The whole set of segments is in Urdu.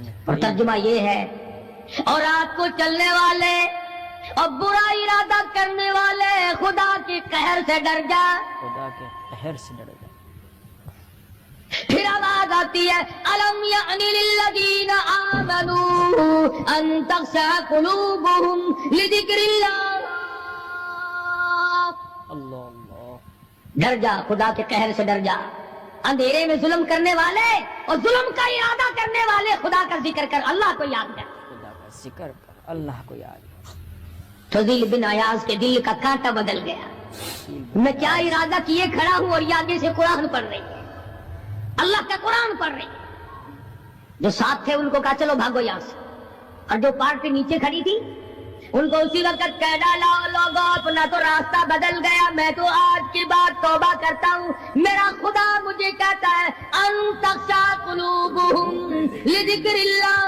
قرآن اور ترجمہ یہ ہے، اور رات کو چلنے والے اور برا ارادہ کرنے والے خدا کے قہر سے ڈر جا۔ خدا کے قہر سے ڈر جا۔ پھر آواز آتی ہے، الم یعنی للذین آمنوا ان تخشع قلوبهم لذکر اللہ۔ اللہ اللہ، ڈر جا، خدا کے قہر سے ڈر جا۔ اندھیرے میں ظلم کرنے والے اور ظلم کا ارادہ کرنے والے خدا کا ذکر کر، اللہ کو یاد کر۔ خدا کا ذکر کر، اللہ کو یاد کر۔ فضیل بن عیاض کے دل کا کانٹا بدل گیا، میں کیا ارادہ کیے کھڑا ہوں اور یہ آگے سے قرآن پڑھ رہی ہے، اللہ کا قرآن پڑھ رہی ہے۔ جو ساتھ تھے ان کو کہا چلو بھاگو یہاں سے، اور جو پارٹی نیچے کھڑی تھی ان کو اسی وقت کہہ ڈالا، لوگوں اپنا تو راستہ بدل گیا، میں تو آج کی بات توبہ کرتا ہوں، میرا خدا مجھے کہتا ہے ان تخشع قلوبهم لذکر اللہ۔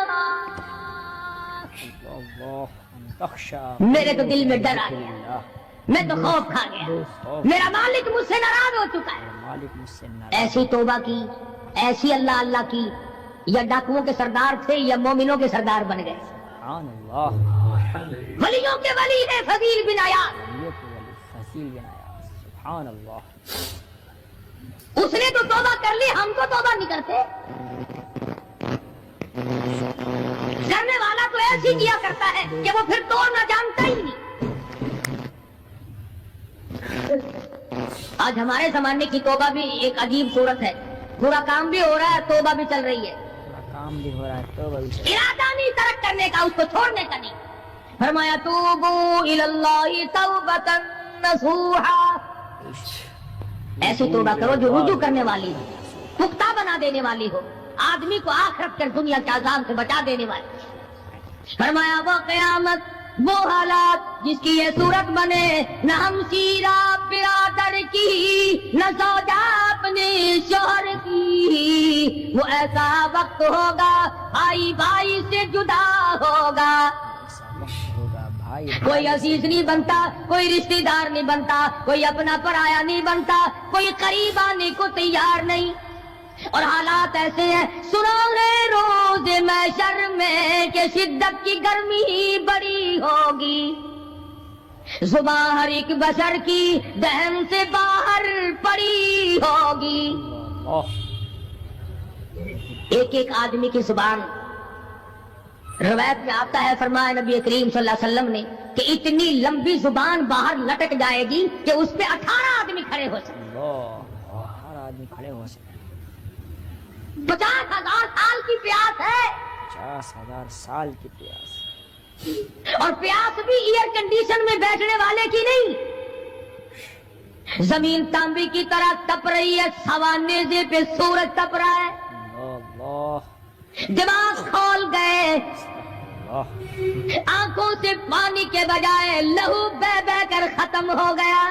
اللہ ان تخشع میرے تو دل میں ڈر آ گیا، میں تو خوف کھا گیا، میرا مالک مجھ سے ناراض ہو چکا ہے۔ مالک مجھ سے ناراض۔ ایسی توبہ کی، ایسی اللہ اللہ کی، یا ڈاکوؤں کے سردار تھے یا مومنوں کے سردار بن گئے۔ سبحان اللہ، ولیوں کے ولی ہے فضیل بن عیاض، ولیوں کے ولی فضیل بن عیاض، سبحان اللہ۔ اس نے تو توبہ کر لی، ہم تو توبہ نہیں کرتے۔ کرنے والا تو ایسی کیا کرتا ہے کہ وہ پھر توڑنا جانتا ہی نہیں۔ آج ہمارے زمانے کی توبہ بھی ایک عجیب صورت ہے، پورا کام بھی ہو رہا ہے، توبہ بھی چل رہی ہے، کام بھی ہو رہا ہے، توبہ بھی چل رہا ارادہ نہیں ترک کرنے کا، اس کو چھوڑنے کا نہیں۔ فرمایا توبو الی اللہ توبۃ نصوحا، ایسی توبہ کرو جو رجوع کرنے والی ہو، پختہ بنا دینے والی ہو، آدمی کو آخرت کر دنیا کے عذاب سے بچا دینے والی۔ فرمایا وہ قیامت، وہ حالات جس کی یہ صورت بنے، نہ ہم سیرا برادر کی، نہ زوجہ اپنے شوہر کی، وہ ایسا وقت ہوگا بھائی بھائی سے جدا ہوگا، ایسا وقت ہوگا بھائی کوئی عزیز نہیں بنتا، کوئی رشتہ دار نہیں بنتا، کوئی اپنا پرایا نہیں بنتا، کوئی قریب آنے کو تیار نہیں۔ اور حالات ایسے ہیں، سنو گے روز محشر میں کہ شدت کی گرمی بڑی ہوگی، زباں ہر ایک بشر کی دہن سے باہر پڑی ہوگی۔ اللہ، ایک ایک آدمی کی زبان، روایت میں آتا ہے، فرمایا نبی کریم صلی اللہ علیہ وسلم نے کہ اتنی لمبی زبان باہر لٹک جائے گی کہ اس پہ 18 آدمی کھڑے ہو سکتے، اللہ، ہر آدمی کھڑے ہو سکے۔ 50,000 سال کی پیاس ہے، 50,000 سال کی پیاس، اور پیاس بھی ایئر کنڈیشن میں بیٹھنے والے کی نہیں، زمین تانبی کی طرح تپ رہی ہے، سوانیزے پہ سورج تپ رہا ہے، اللہ دماغ کھول گئے، اللہ، آنکھوں سے پانی کے بجائے لہو بہ بہ کر ختم ہو گیا،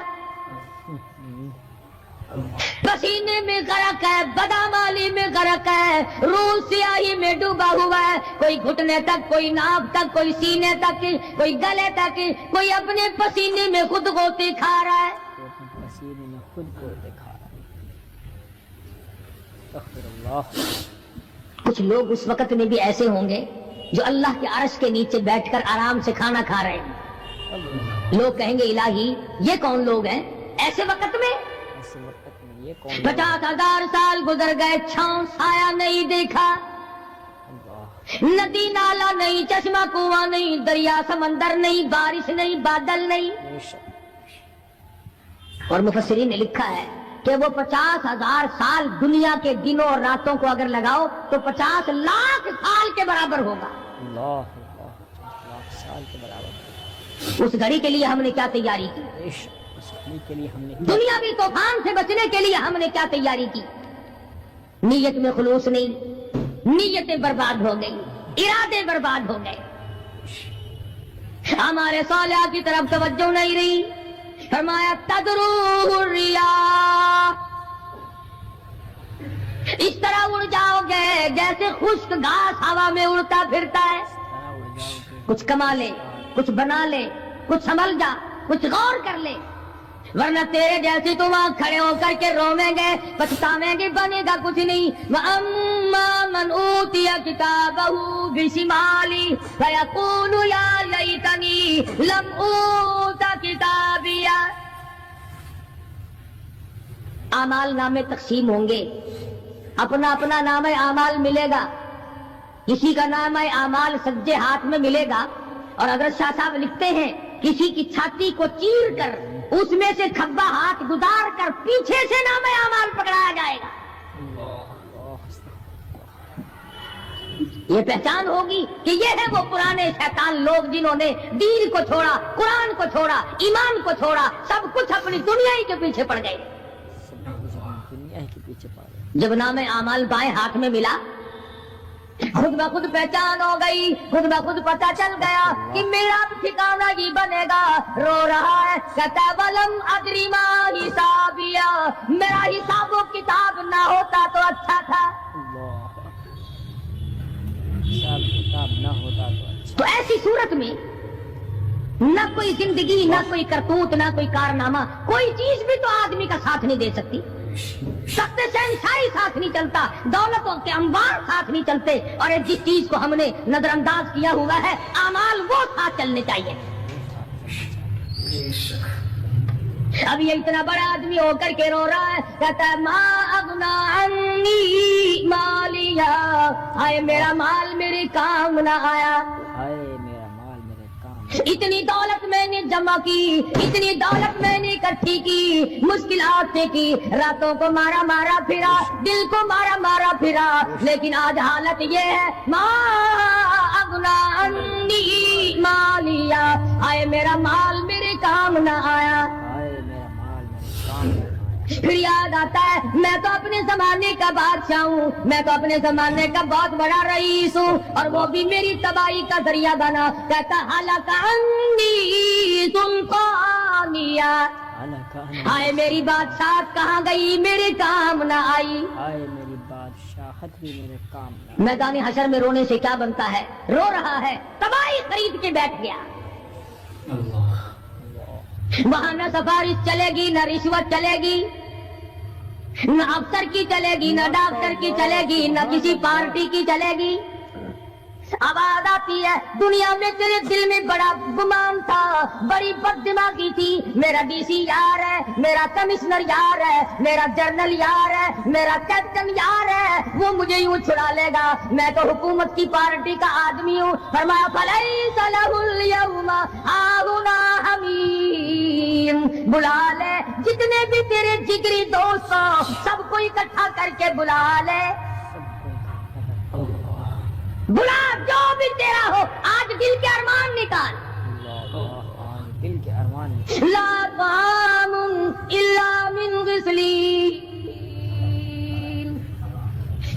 پسینے میں غرق ہے، بدامالی میں غرق ہے، روح سیاہی میں ڈوبا ہوا ہے، کوئی گھٹنے تک، کوئی ناف تک، کوئی سینے تک، کوئی گلے تک، کوئی اپنے پسینے میں خود غوطے کھا رہا ہے۔ تو اپنے پسینے میں خود کو دکھا رہا ہے۔ استغفر اللہ۔ کچھ لوگ اس وقت میں بھی ایسے ہوں گے جو اللہ کے عرش کے نیچے بیٹھ کر آرام سے کھانا کھا رہے ہیں، لوگ کہیں گے الہی یہ کون لوگ ہیں ایسے وقت میں؟ ایسے وقت میں یہ کون؟ 50,000 سال گزر گئے، چھاؤں سایہ نہیں دیکھا، اللہ، ندی نالا نہیں، چشمہ کنواں نہیں، دریا سمندر نہیں، بارش نہیں، بادل نہیں۔ بے شک، اور مفسرین نے لکھا ہے کہ وہ 50,000 سال دنیا کے دنوں اور راتوں کو اگر لگاؤ تو 50 لاکھ سال کے برابر ہوگا۔ اللہ، 50 لاکھ سال کے برابر۔ اس گھڑی کے لیے ہم نے کیا تیاری کی؟ بے شک، اس گھڑی کے لیے ہم نے دنیاوی طوفان سے بچنے کے لیے ہم نے کیا تیاری کی؟ نیت میں خلوص نہیں، نیتیں برباد ہو گئی، ارادے برباد ہو گئے، ہمارے صالحہ کی طرف توجہ نہیں رہی۔ فرمایا تدروح الریاح، اس طرح اڑ جاؤ گے جیسے خشک گھاس ہوا میں اڑتا پھرتا ہے، کچھ کما لے، کچھ بنا لے، کچھ سنبھل جا، کچھ غور کر لے، ورنہ تیرے جیسے تو وہاں کھڑے ہو کر کے رویں گے، پچھتاویں گے، بنے گا کچھ نہیں۔ وَأَمَّا فأما من أوتي كتابه بشماله فيقول يا ليتني لم أوت كتابيا. اعمال نامے تقسیم ہوں گے، اپنا اپنا نام اعمال ملے گا. کسی کا نام اعمال سجے ہاتھ میں ملے گا، اور اگر شاہ صاحب لکھتے ہیں کسی کی چھاتی کو چیر کر اس میں سے کھبا ہاتھ گزار کر پیچھے سے نام اعمال پکڑایا جائے گا. یہ پہچان ہوگی کہ یہ ہے وہ پرانے شیطان لوگ جنہوں نے دین کو چھوڑا، قرآن کو چھوڑا، ایمان کو چھوڑا، سب کچھ اپنی دنیا ہی کے پیچھے پڑ گئے. دنیا ہی کے پیچھے پڑ گئے. جب نام اعمال بائیں ہاتھ میں ملا، خود بخود پہچان ہو گئی، خود بخود پتہ چل گیا کہ میرا ٹھکانہ ہی بنے گا. رو رہا ہے کہتا ہے ولم ادری ما حسابیا، میرا حساب و کتاب نہ ہوتا تو اچھا تھا. حساب کتاب نہ ہوتا تو اچھا. تو ایسی صورت میں نہ کوئی زندگی، نہ کوئی کرتوت، نہ کوئی کارنامہ، کوئی چیز بھی تو آدمی کا ساتھ نہیں دے سکتی. سخت شہنشاہی ساتھ نہیں چلتا، دولتوں کے انبار ساتھ نہیں چلتے، اور جس چیز کو ہم نے نظر انداز کیا ہوا ہے اعمال وہ ساتھ چلنے چاہیے. اب یہ اتنا بڑا آدمی ہو کر کے رو رہا ہے، کہتا ہے ما اغنا عنی مالیا، ہائے میرا مال میرے کام نہ آیا. ہائے میرا مال میرے کام. اتنی دولت میں نے جمع کی، اتنی دولت میں نے اکٹھی کی، مشکلات سے کی، راتوں کو مارا مارا پھرا، دل کو مارا مارا پھرا، لیکن آج حالت یہ ہے ما اغنا عنی مالیا، ہائے میرا مال میرے کام نہ آیا. ہائے میرا مال میرے کام نہ آیا. پھر یاد آتا ہے میں تو اپنے زمانے کا بادشاہ ہوں، میں تو اپنے زمانے کا بہت بڑا رئیس ہوں، اور وہ بھی میری تباہی کا ذریعہ بنا. کہتا ہلاک عنی سلطانیہ، ہائے میری بادشاہت کہاں گئی، میرے کام نہ آئی. ہائے میری بادشاہت بھی میرے کام نہ آئی. میدان حشر میں رونے سے کیا بنتا ہے؟ رو رہا ہے، تباہی خرید کے بیٹھ گیا. وہاں نہ سفارش چلے گی، نہ رشوت چلے گی، نہ افسر کی چلے گی، نہ ڈاکٹر کی چلے گی، نہ کسی پارٹی کی چلے گی. آواز آتی ہے دنیا میں تیرے دل میں بڑا گمان تھا، بڑی بد دماغی تھی، میرا ڈی سی یار ہے، میرا کمشنر یار ہے، میرا جنرل یار ہے، میرا کیپٹن یار ہے، وہ مجھے یوں چھڑا لے گا، میں تو حکومت کی پارٹی کا آدمی ہوں. فرمایا فلیس لہ اليوم ہاہنا حمیم، بلا لے جتنے بھی تیرے جگری دوست ہو سب کو اکٹھا کر کے بلا لے، بلا جو بھی تیرا ہو، آج دل کے ارمان نکال. دل کے ارمان. لا طعام الا من غسلین،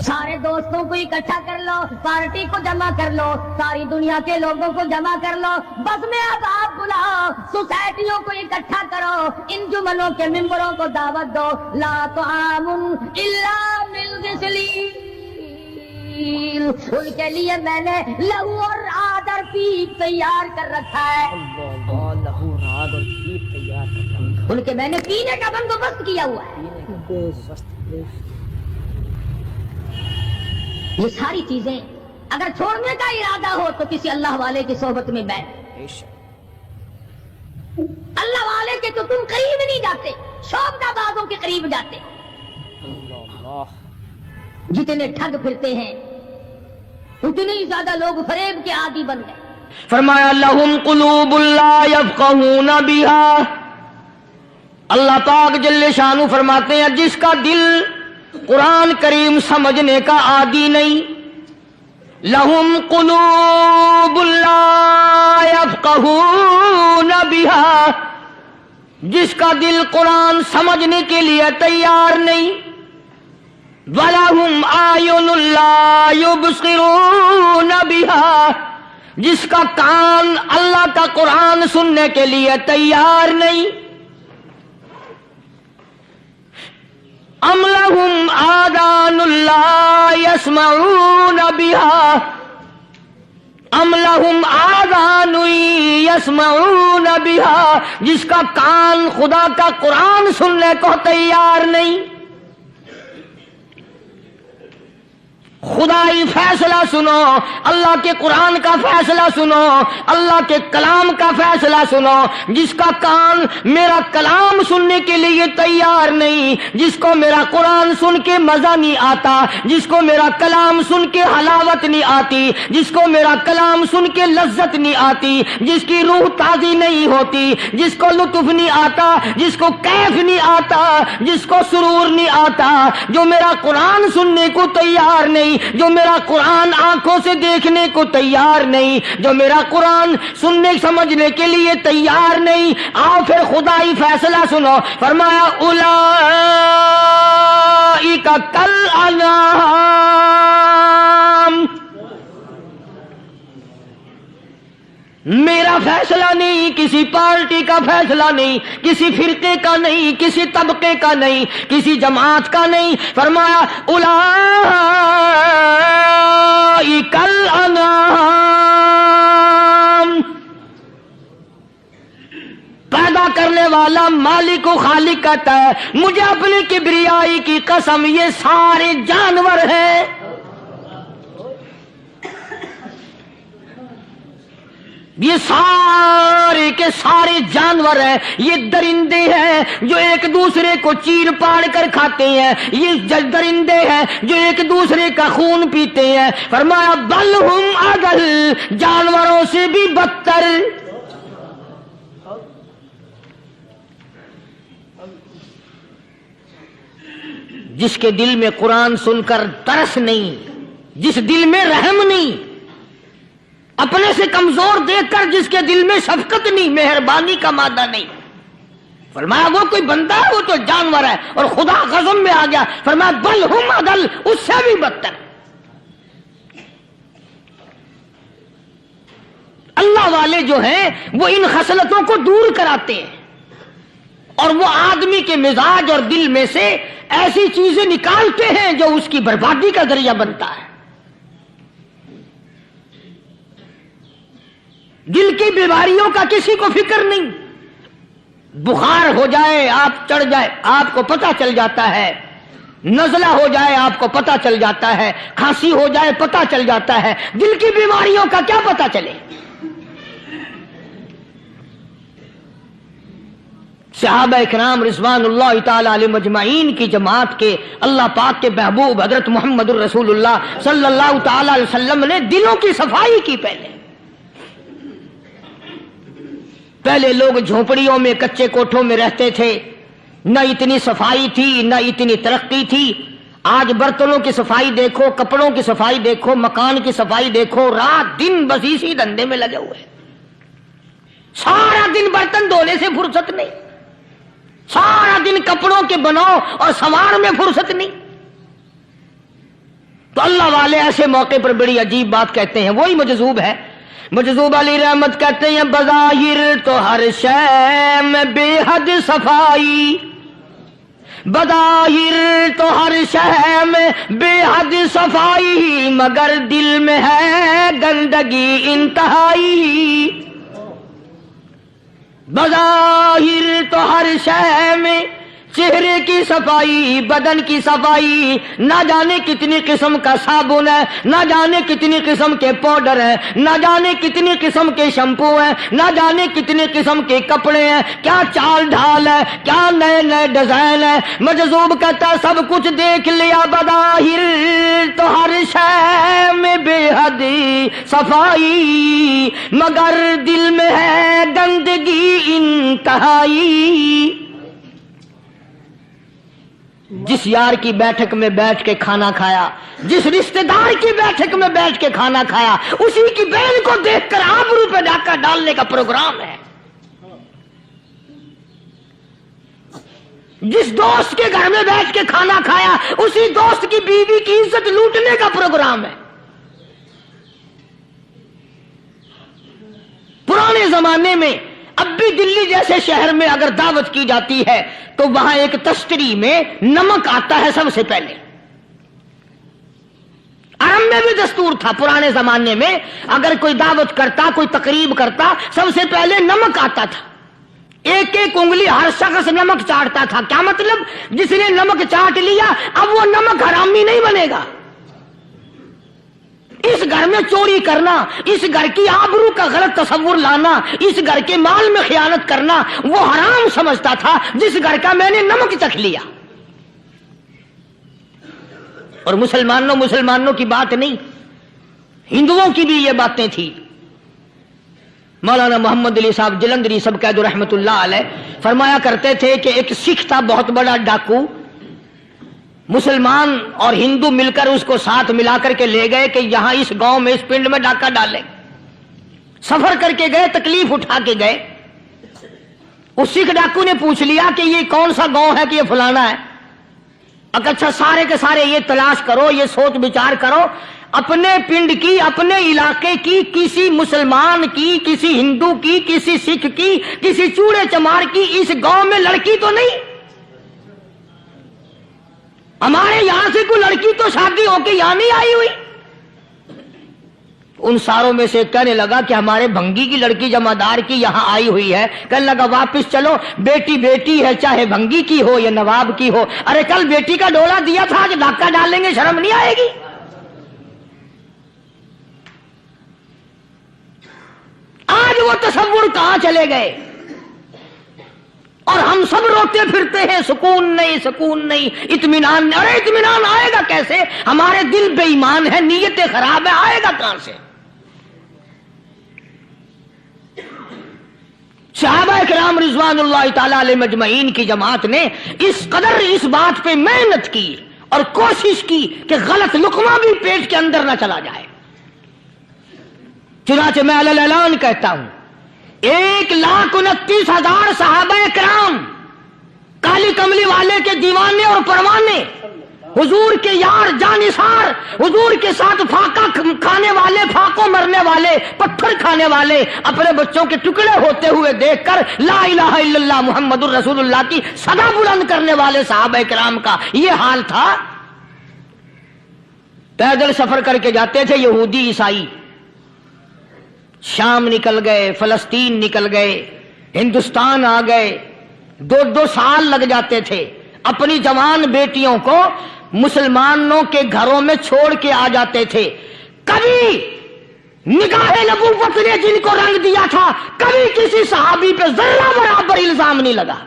سارے دوستوں کو اکٹھا کر لو، پارٹی کو جمع کر لو، ساری دنیا کے لوگوں کو جمع کر لو، بس میں اب آپ بلاؤ، سوسائٹیوں کو اکٹھا کرو، انجمنوں کے ممبروں کو دعوت دو. لا طعام الا من غسلین، ان کے لیے میں نے لہو اور آدر پیپ تیار کر رکھا ہے. لہو راد اور پیپ تیار کر رکھا ہے. ان کے میں نے پینے کا بندوبست کیا ہوا ہے. پینے کا بندوبست. یہ ساری چیزیں اگر چھوڑنے کا ارادہ ہو تو کسی اللہ والے کی صحبت میں بیٹھ. اللہ والے کے تو تم قریب نہیں جاتے، شوبدہ بازوں کے قریب جاتے. جتنے ٹھگ پھرتے ہیں اتنے ہی زیادہ لوگ فریب کے عادی بن گئے. فرمایا لہم قلوب لا یفقہون بہا، اللہ پاک جل شانہ فرماتے ہیں جس کا دل قرآن کریم سمجھنے کا عادی نہیں. لہم قلوب لا یفقہون بہا، جس کا دل قرآن سمجھنے کے لیے تیار نہیں. وَلَهُمْ أَعْيُنٌ لَا يُبْصِرُونَ بِهَا، جس کا کان اللہ کا قرآن سننے کے لیے تیار نہیں. أَمْ لَهُمْ آذَانٌ لَا يَسْمَعُونَ بِهَا، أَمْ لَهُمْ آذَانٌ يَسْمَعُونَ بِهَا، جس کا کان خدا کا قرآن سننے کو تیار نہیں. خدائی فیصلہ سنو، اللہ کے قرآن کا فیصلہ سنو، اللہ کے کلام کا فیصلہ سنو۔ جس کا کان میرا کلام سننے کے لیے تیار نہیں، جس کو میرا قرآن سن کے مزہ نہیں آتا، جس کو میرا کلام سن کے حلاوت نہیں آتی، جس کو میرا کلام سن کے لذت نہیں آتی، جس کی روح تازی نہیں ہوتی، جس کو لطف نہیں آتا، جس کو کیف نہیں آتا، جس کو سرور نہیں آتا، جو میرا قرآن سننے کو تیار نہیں، جو میرا قرآن آنکھوں سے دیکھنے کو تیار نہیں، جو میرا قرآن سننے سمجھنے کے لیے تیار نہیں، آؤ پھر خدائی فیصلہ سنو۔ فرمایا اولئک کالانعام، میرا فیصلہ نہیں، کسی پارٹی کا فیصلہ نہیں، کسی فرقے کا نہیں، کسی طبقے کا نہیں، کسی جماعت کا نہیں۔ فرمایا اولئک الانعام، پیدا کرنے والا مالک و خالق کہتا ہے مجھے اپنی کبریائی کی قسم یہ سارے جانور ہیں، یہ سارے کے سارے جانور ہیں، یہ درندے ہیں جو ایک دوسرے کو چیر پاڑ کر کھاتے ہیں، یہ درندے ہیں جو ایک دوسرے کا خون پیتے ہیں۔ فرمایا بل ہم اضل، جانوروں سے بھی بدتر۔ جس کے دل میں قرآن سن کر ترس نہیں، جس دل میں رحم نہیں، اپنے سے کمزور دیکھ کر جس کے دل میں شفقت نہیں، مہربانی کا مادہ نہیں، فرمایا وہ کوئی بندہ ہے، وہ تو جانور ہے۔ اور خدا غضب میں آ گیا، فرمایا بل ہم اضل، اس سے بھی بدتر۔ اللہ والے جو ہیں وہ ان خصلتوں کو دور کراتے ہیں، اور وہ آدمی کے مزاج اور دل میں سے ایسی چیزیں نکالتے ہیں جو اس کی بربادی کا ذریعہ بنتا ہے۔ دل کی بیماریوں کا کسی کو فکر نہیں، بخار ہو جائے آپ چڑھ جائے آپ کو پتہ چل جاتا ہے، نزلہ ہو جائے آپ کو پتہ چل جاتا ہے، کھانسی ہو جائے پتہ چل جاتا ہے، دل کی بیماریوں کا کیا پتہ چلے؟ صحابہ اکرام رضوان اللہ تعالی علیہ مجمعین کی جماعت کے اللہ پاک کے محبوب حضرت محمد الرسول اللہ صلی اللہ تعالی علیہ وسلم نے دلوں کی صفائی کی۔ پہلے لوگ جھونپڑیوں میں کچے کوٹھوں میں رہتے تھے، نہ اتنی صفائی تھی نہ اتنی ترقی تھی۔ آج برتنوں کی صفائی دیکھو، کپڑوں کی صفائی دیکھو، مکان کی صفائی دیکھو، رات دن بس اسی دھندے میں لگے ہوئے، سارا دن برتن دھونے سے فرصت نہیں، سارا دن کپڑوں کے بناؤ اور سنوار میں فرصت نہیں۔ تو اللہ والے ایسے موقع پر بڑی عجیب بات کہتے ہیں، وہی مجذوب ہے، مجذوب علی رحمت کہتے ہیں بظاہر تو ہر شے میں بے حد صفائی، بظاہر تو ہر شے میں بے حد صفائی، مگر دل میں ہے گندگی انتہائی۔ بظاہر تو ہر شے میں چہرے کی صفائی، بدن کی صفائی، نہ جانے کتنی قسم کا صابن ہے، نہ جانے کتنی قسم کے پاؤڈر ہیں، نہ جانے کتنی قسم کے شیمپو ہیں، نہ جانے کتنی قسم کے کپڑے ہیں، کیا چال ڈھال ہے، کیا نئے نئے ڈیزائن ہے۔ مجذوب کہتا سب کچھ دیکھ لیا، بظاہر تو ہر شے میں بے حد صفائی، مگر دل میں ہے گندگی انتہائی۔ جس یار کی بیٹھک میں بیٹھ کے کھانا کھایا، جس رشتہ دار کی بیٹھک میں بیٹھ کے کھانا کھایا، اسی کی بہن کو دیکھ کر آبرو پہ ڈاکہ ڈالنے کا پروگرام ہے۔ جس دوست کے گھر میں بیٹھ کے کھانا کھایا، اسی دوست کی بیوی کی عزت لوٹنے کا پروگرام ہے۔ پرانے زمانے میں اب بھی دلی جیسے شہر میں اگر دعوت کی جاتی ہے تو وہاں ایک تشتری میں نمک آتا ہے سب سے پہلے۔ عرب میں بھی دستور تھا پرانے زمانے میں، اگر کوئی دعوت کرتا، کوئی تقریب کرتا، سب سے پہلے نمک آتا تھا۔ ایک ایک انگلی ہر شخص نمک چاٹتا تھا۔ کیا مطلب؟ جس نے نمک چاٹ لیا اب وہ نمک حرامی نہیں بنے گا، اس گھر میں چوری کرنا، اس گھر کی آبرو کا غلط تصور لانا، اس گھر کے مال میں خیانت کرنا وہ حرام سمجھتا تھا جس گھر کا میں نے نمک چکھ لیا۔ اور مسلمانوں کی بات نہیں، ہندوؤں کی بھی یہ باتیں تھی۔ مولانا محمد علی صاحب جلندری سب قید رحمت اللہ علیہ فرمایا کرتے تھے کہ ایک سکھ تھا بہت بڑا ڈاکو، مسلمان اور ہندو مل کر اس کو ساتھ ملا کر کے لے گئے کہ یہاں اس گاؤں میں اس پنڈ میں ڈاکہ ڈالے۔ سفر کر کے گئے، تکلیف اٹھا کے گئے۔ اس سکھ ڈاکو نے پوچھ لیا کہ یہ کون سا گاؤں ہے کہ یہ فلانا ہے۔ اچھا سارے کے سارے یہ تلاش کرو، یہ سوچ بچار کرو، اپنے پنڈ کی، اپنے علاقے کی، کسی مسلمان کی، کسی ہندو کی، کسی سکھ کی، کسی چوڑے چمار کی اس گاؤں میں لڑکی تو نہیں؟ ہمارے یہاں سے کوئی لڑکی تو شادی ہو کے یہاں نہیں آئی ہوئی؟ ان ساروں میں سے کہنے لگا کہ ہمارے بھنگی کی لڑکی جمعدار کی یہاں آئی ہوئی ہے۔ کہنے لگا واپس چلو، بیٹی بیٹی ہے، چاہے بھنگی کی ہو یا نواب کی ہو۔ ارے کل بیٹی کا ڈولا دیا تھا، آج ڈاکہ ڈالیں گے، شرم نہیں آئے گی؟ آج وہ تصور کہاں چلے گئے؟ اور ہم سب روتے پھرتے ہیں، سکون نہیں، سکون نہیں، اطمینان نہیں۔ ارے اطمینان آئے گا کیسے؟ ہمارے دل بے ایمان ہے، نیتیں خراب ہے، آئے گا کہاں سے؟ صحابہ کرام رضوان اللہ تعالی علیہ مجمعین کی جماعت نے اس قدر اس بات پہ محنت کی اور کوشش کی کہ غلط لقمہ بھی پیٹ کے اندر نہ چلا جائے۔ چنانچہ میں علی الاعلان کہتا ہوں، 1,29,000 صحابہ کرام، کالی کملی والے کے دیوانے اور پروانے، حضور کے یار جانثار، حضور کے ساتھ فاقہ کھانے والے، پھاقوں مرنے والے، پتھر کھانے والے، اپنے بچوں کے ٹکڑے ہوتے ہوئے دیکھ کر لا الہ الا اللہ محمد الرسول اللہ کی صدا بلند کرنے والے صحابہ کرام کا یہ حال تھا۔ پیدل سفر کر کے جاتے تھے یہودی عیسائی، شام نکل گئے، فلسطین نکل گئے، ہندوستان آ گئے، 2 سال لگ جاتے تھے، اپنی جوان بیٹیوں کو مسلمانوں کے گھروں میں چھوڑ کے آ جاتے تھے۔ کبھی نگاہ نبوت نے جن کو رنگ دیا تھا، کبھی کسی صحابی پہ ذرہ برابر الزام نہیں لگا۔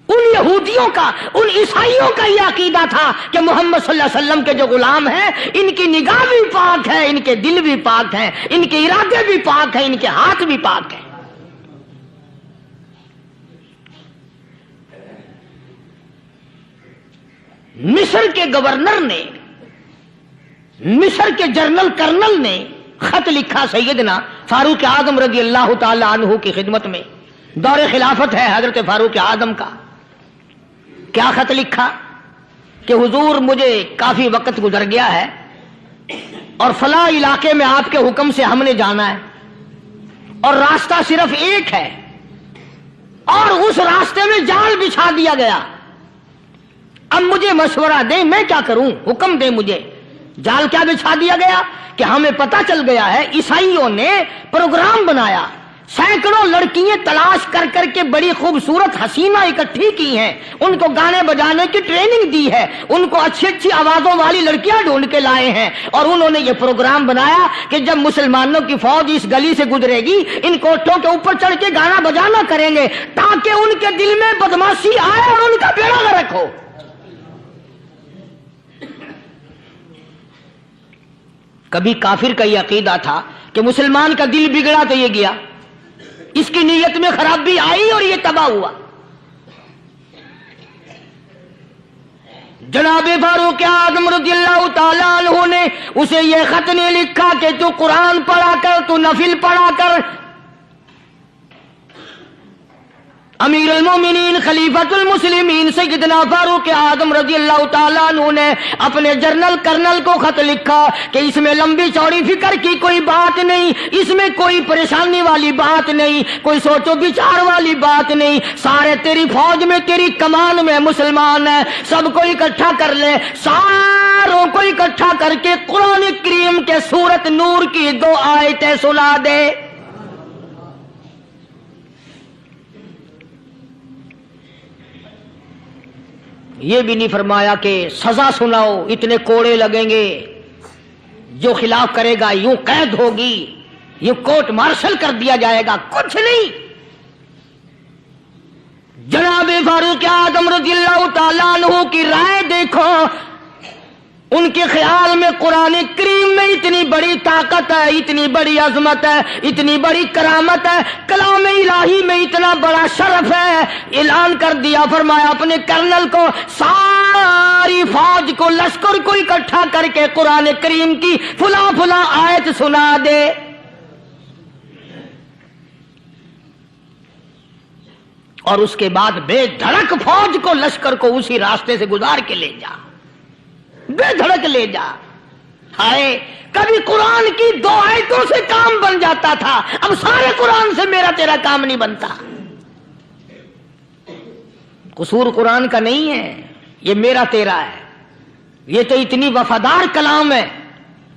ان یہودیوں کا، ان عیسائیوں کا یہ عقیدہ تھا کہ محمد صلی اللہ علیہ وسلم کے جو غلام ہیں، ان کی نگاہ بھی پاک ہے، ان کے دل بھی پاک ہیں، ان کے ارادے بھی پاک ہیں، ان کے ہاتھ بھی پاک ہیں۔ مصر کے گورنر نے، مصر کے جنرل کرنل نے خط لکھا سیدنا فاروق اعظم رضی اللہ تعالی عنہ کی خدمت میں، دور خلافت ہے حضرت فاروق اعظم کا۔ کیا خط لکھا کہ حضور مجھے کافی وقت گزر گیا ہے اور فلاں علاقے میں آپ کے حکم سے ہم نے جانا ہے اور راستہ صرف ایک ہے اور اس راستے میں جال بچھا دیا گیا۔ اب مجھے مشورہ دیں، میں کیا کروں؟ حکم دیں مجھے۔ جال کیا بچھا دیا گیا کہ ہمیں پتا چل گیا ہے عیسائیوں نے پروگرام بنایا، سینکڑوں لڑکیاں تلاش کر کر کے بڑی خوبصورت حسینہ اکٹھی کی ہیں، ان کو گانے بجانے کی ٹریننگ دی ہے، ان کو اچھی اچھی آوازوں والی لڑکیاں ڈھونڈ کے لائے ہیں، اور انہوں نے یہ پروگرام بنایا کہ جب مسلمانوں کی فوج اس گلی سے گزرے گی، ان کوٹھوں کے اوپر چڑھ کے گانا بجانا کریں گے تاکہ ان کے دل میں بدماشی آئے اور ان کا بیڑا غرق ہو۔ کبھی کافر کا یہ عقیدہ تھا کہ مسلمان کا دل بگڑا تو یہ گیا، اس کی نیت میں خرابی آئی اور یہ تباہ ہوا۔ جناب فاروق اعظم رضی اللہ تعالیٰ عنہ نے اسے یہ خط نہیں لکھا کہ تو قرآن پڑھا کر، تو نفل پڑھا کر۔ امیر المومنین خلیفۃ المسلمین سیدنا فاروق اعظم رضی اللہ تعالیٰ عنہ نے اپنے جنرل کرنل کو خط لکھا کہ اس میں لمبی چوڑی فکر کی کوئی بات نہیں، اس میں کوئی پریشانی والی بات نہیں، کوئی سوچ و بچار والی بات نہیں، سارے تیری فوج میں، تیری کمان میں مسلمان ہیں، سب کو اکٹھا کر لے، ساروں کو اکٹھا کر کے قرآن کریم کے سورت نور کی 2 آیتیں سنا دے۔ یہ بھی نہیں فرمایا کہ سزا سناؤ، اتنے کوڑے لگیں گے، جو خلاف کرے گا یوں قید ہوگی، یوں کورٹ مارشل کر دیا جائے گا، کچھ نہیں۔ جناب فاروق اعظم رضی اللہ تعالیٰ عنہ کی رائے دیکھو، ان کے خیال میں قرآن کریم میں اتنی بڑی طاقت ہے، اتنی بڑی عظمت ہے، اتنی بڑی کرامت ہے، کلام الہی میں اتنا بڑا شرف ہے، اعلان کر دیا، فرمایا اپنے کرنل کو ساری فوج کو، لشکر کو اکٹھا کر کے قرآن کریم کی فلاں فلاں آیت سنا دے۔ اور اس کے بعد بے دھڑک فوج کو، لشکر کو اسی راستے سے گزار کے لے جا، بے دھڑک لے جا۔ ہائے کبھی قرآن کی 2 آیتوں سے کام بن جاتا تھا، اب سارے قرآن سے میرا تیرا کام نہیں بنتا۔ قصور قرآن کا نہیں ہے، یہ میرا تیرا ہے۔ یہ تو اتنی وفادار کلام ہے،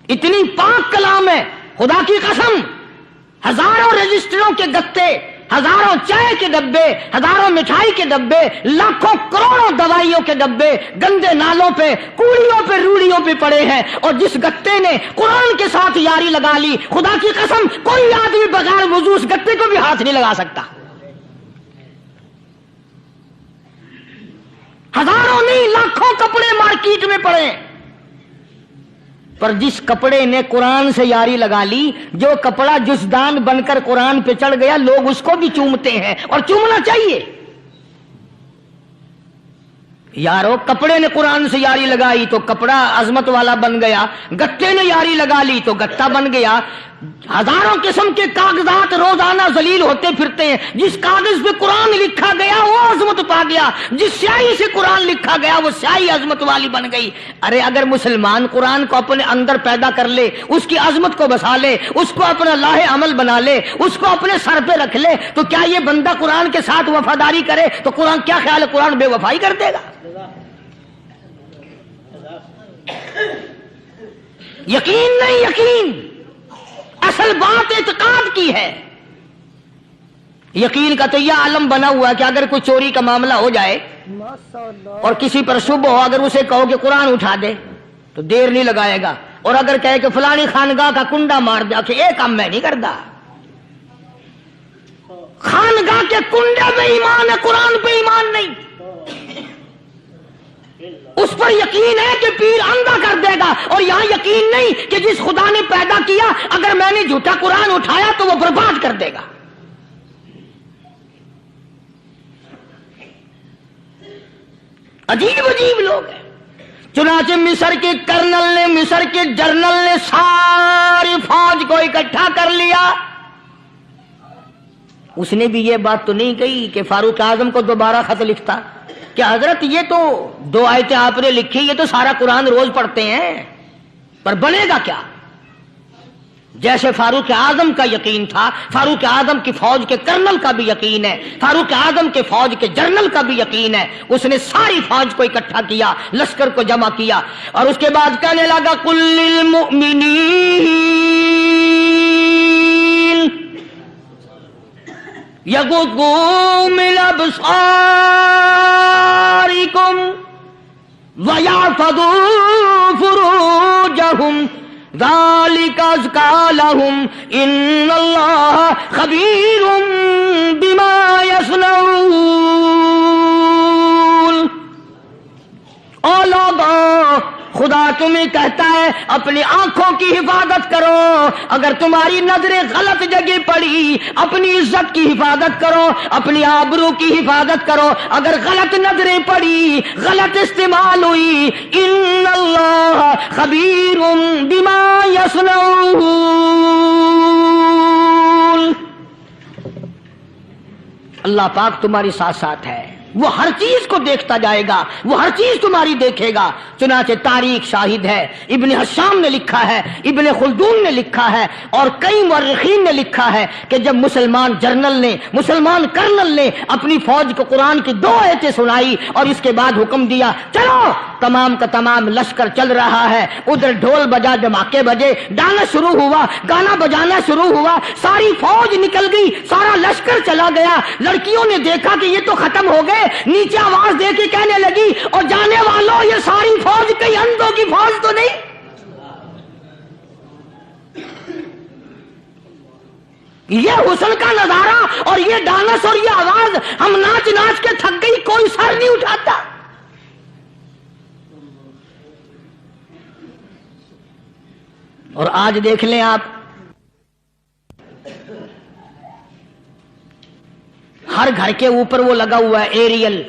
اتنی پاک کلام ہے، خدا کی قسم ہزاروں رجسٹروں کے گتے، ہزاروں چائے کے ڈبے، ہزاروں مٹھائی کے ڈبے، لاکھوں کروڑوں دوائیوں کے ڈبے گندے نالوں پہ، کوڑیوں پہ، روڑیوں پہ پڑے ہیں، اور جس گتے نے قرآن کے ساتھ یاری لگا لی، خدا کی قسم کوئی آدمی بغیر وضو اس گتے کو بھی ہاتھ نہیں لگا سکتا۔ ہزاروں نہیں لاکھوں کپڑے مارکیٹ میں پڑے، پر جس کپڑے نے قرآن سے یاری لگا لی، جو کپڑا جزدان بن کر قرآن پہ چڑھ گیا، لوگ اس کو بھی چومتے ہیں، اور چومنا چاہیے۔ یارو کپڑے نے قرآن سے یاری لگائی تو کپڑا عظمت والا بن گیا، گتے نے یاری لگا لی تو گتا بن گیا۔ ہزاروں قسم کے کاغذات روزانہ ذلیل ہوتے پھرتے ہیں، جس کاغذ پہ قرآن لکھا گیا وہ عظمت پا گیا، جس سیاہی سے قرآن لکھا گیا وہ سیاہی عظمت والی بن گئی۔ ارے اگر مسلمان قرآن کو اپنے اندر پیدا کر لے، اس کی عظمت کو بسا لے، اس کو اپنا لاہ عمل بنا لے، اس کو اپنے سر پہ رکھ لے، تو کیا یہ بندہ قرآن کے ساتھ وفاداری کرے تو قرآن کیا خیال ہے قرآن بے وفائی کر دے گا؟ یقین نہیں، یقین اصل بات اعتقاد کی ہے۔ یقین کا تو یہ عالم بنا ہوا ہے کہ اگر کوئی چوری کا معاملہ ہو جائے اور کسی پر شبہ ہو، اگر اسے کہو کہ قرآن اٹھا دے تو دیر نہیں لگائے گا، اور اگر کہے کہ فلانی خانگاہ کا کنڈا مار دے کہ یہ کام میں نہیں کرتا۔ خانگاہ کے کنڈے پہ ایمان ہے، قرآن پہ ایمان نہیں۔ اس پر یقین ہے کہ پیر اندھا کر دے گا، اور یہاں یقین نہیں کہ جس خدا نے پیدا کیا اگر میں نے جھوٹا قرآن اٹھایا تو وہ برباد کر دے گا۔ عجیب عجیب لوگ ہیں۔ چنانچہ مصر کے کرنل نے، مصر کے جنرل نے ساری فوج کو اکٹھا کر لیا۔ اس نے بھی یہ بات تو نہیں کہی کہ فاروق اعظم کو دوبارہ خط لکھتا کہ حضرت یہ تو 2 آیتیں آپ نے لکھی، یہ تو سارا قرآن روز پڑھتے ہیں، پر بنے گا کیا؟ جیسے فاروق اعظم کا یقین تھا، فاروق اعظم کی فوج کے کرنل کا بھی یقین ہے، فاروق اعظم کے فوج کے جنرل کا بھی یقین ہے۔ اس نے ساری فوج کو اکٹھا کیا، لشکر کو جمع کیا، اور اس کے بعد کہنے لگا قل للمؤمنین یغضوا من ابصارکم ویحفظوا فروجہم ذالک ازکی لہم ان اللہ خبیر بما یصنعون۔ او لوگو، خدا تمہیں کہتا ہے اپنی آنکھوں کی حفاظت کرو، اگر تمہاری نظریں غلط جگہ پڑی اپنی عزت کی حفاظت کرو، اپنی آبرو کی حفاظت کرو۔ اگر غلط نظریں پڑی، غلط استعمال ہوئی، ان اللہ خبیر بما یصنعون، اللہ پاک تمہاری ساتھ ساتھ ہے، وہ ہر چیز کو دیکھتا جائے گا، وہ ہر چیز تمہاری دیکھے گا۔ چنانچہ تاریخ شاہد ہے، ابن حشام نے لکھا ہے، ابن خلدون نے لکھا ہے، اور کئی مورخین نے لکھا ہے کہ جب مسلمان جنرل نے، مسلمان کرنل نے اپنی فوج کو قرآن کی 2 آیتیں سنائی اور اس کے بعد حکم دیا چلو، تمام کا تمام لشکر چل رہا ہے، ادھر ڈھول بجا، دھماکے بجے، گانا شروع ہوا، گانا بجانا شروع ہوا، ساری فوج نکل گئی، سارا لشکر چلا گیا۔ لڑکیوں نے دیکھا کہ یہ تو ختم ہو گئے، گئے, نیچے آواز دے کے کہنے لگی اور جانے والوں یہ ساری فوج کئی اندھوں کی فوج تو نہیں. یہ حسن کا نظارہ اور یہ ڈانس اور یہ آواز, ہم ناچ ناچ کے تھک گئی, کوئی سر نہیں اٹھاتا. اور آج دیکھ لیں آپ, ہر گھر کے اوپر وہ لگا ہوا ہے ایریل,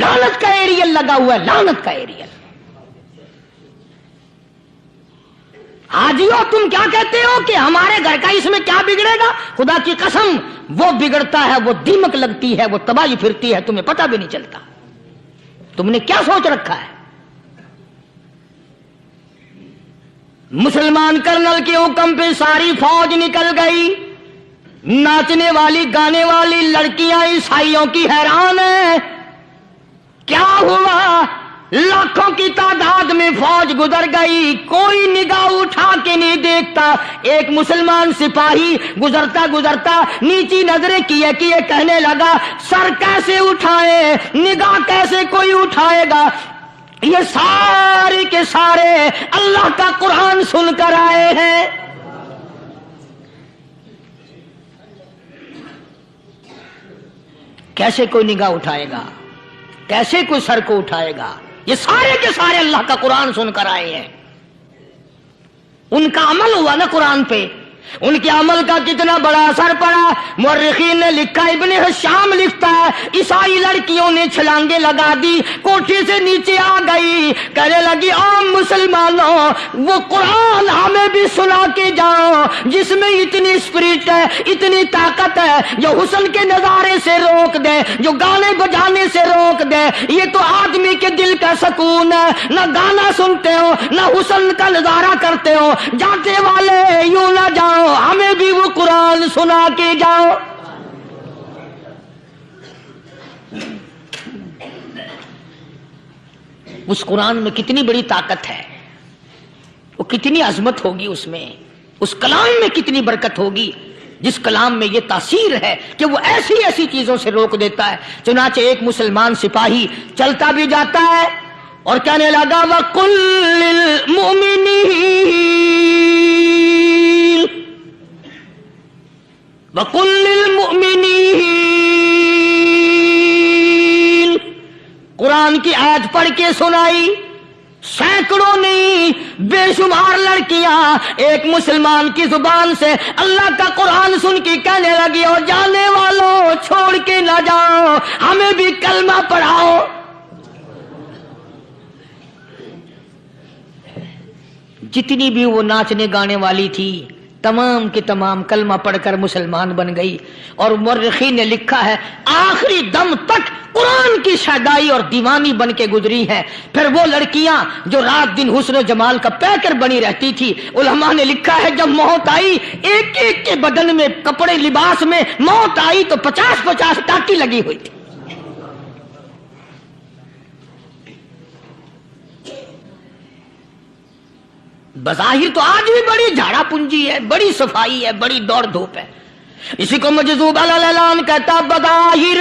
لعنت کا ایریل لگا ہوا ہے, لعنت کا ایریل. حاجیو تم کیا کہتے ہو کہ ہمارے گھر کا اس میں کیا بگڑے گا؟ خدا کی قسم وہ بگڑتا ہے, وہ دیمک لگتی ہے, وہ تباہی پھرتی ہے, تمہیں پتہ بھی نہیں چلتا. تم نے کیا سوچ رکھا ہے؟ مسلمان کرنل کے حکم پہ ساری فوج نکل گئی. ناچنے والی گانے والی لڑکیاں عیسائیوں کی حیران ہیں. کیا ہوا؟ لاکھوں کی تعداد میں فوج گزر گئی, کوئی نگاہ اٹھا کے نہیں دیکھتا. ایک مسلمان سپاہی گزرتا گزرتا نیچی نظریں کیے کیے کہنے لگا سر کیسے اٹھائے, نگاہ کیسے کوئی اٹھائے گا؟ یہ سارے کے سارے اللہ کا قرآن سن کر آئے ہیں. کیسے کوئی نگاہ اٹھائے گا؟ کیسے کوئی سر کو اٹھائے گا؟ یہ سارے کے سارے اللہ کا قرآن سن کر آئے ہیں. ان کا عمل ہوا نا قرآن پہ, ان کے عمل کا کتنا بڑا اثر پڑا. مورخین نے لکھا, ابن حشام لکھتا ہے عیسائی لڑکیوں نے چھلانگیں لگا دی, کوٹھی سے نیچے آ گئی, کہنے لگی عام مسلمانوں وہ قرآن ہمیں بھی سنا کے جاؤ جس میں اتنی اسپرٹ ہے, اتنی طاقت ہے, جو حسن کے نظارے سے روک دے, جو گانے بجانے سے روک دے. یہ تو آدمی کے دل کا سکون ہے. نہ گانا سنتے ہو نہ حسن کا نظارہ کرتے ہو, جاتے والے یوں نہ جاؤ, ہمیں بھی وہ قرآن سنا کے جاؤ. اس قرآن میں کتنی بڑی طاقت ہے, وہ کتنی عظمت ہوگی اس میں, اس کلام میں کتنی برکت ہوگی, جس کلام میں یہ تاثیر ہے کہ وہ ایسی ایسی چیزوں سے روک دیتا ہے. چنانچہ ایک مسلمان سپاہی چلتا بھی جاتا ہے اور کہنے لگا وَقُلْ لِلْمُؤْمِنِينَ وَقُلْ لِلْمُؤْمِنِينَ, قرآن کی آیت پڑھ کے سنائی. سینکڑوں نہیں بے شمار لڑکیاں ایک مسلمان کی زبان سے اللہ کا قرآن سن کے کہنے لگی اور جانے والوں چھوڑ کے نہ جاؤ, ہمیں بھی کلمہ پڑھاؤ. جتنی بھی وہ ناچنے گانے والی تھی تمام کی تمام کلمہ پڑھ کر مسلمان بن گئی. اور مورخین نے لکھا ہے آخری دم تک قرآن کی شیدائی اور دیوانی بن کے گزری ہے. پھر وہ لڑکیاں جو رات دن حسن و جمال کا پیکر بنی رہتی تھی, علماء نے لکھا ہے جب موت آئی ایک ایک کے بدن میں کپڑے لباس میں موت آئی تو 50-50 ٹاٹی لگی ہوئی تھی. بظاہر تو آج بھی بڑی جھاڑا پنجی ہے, بڑی صفائی ہے, بڑی دوڑ دھوپ ہے. اسی کو مجذوب الاعلان کہتا بظاہر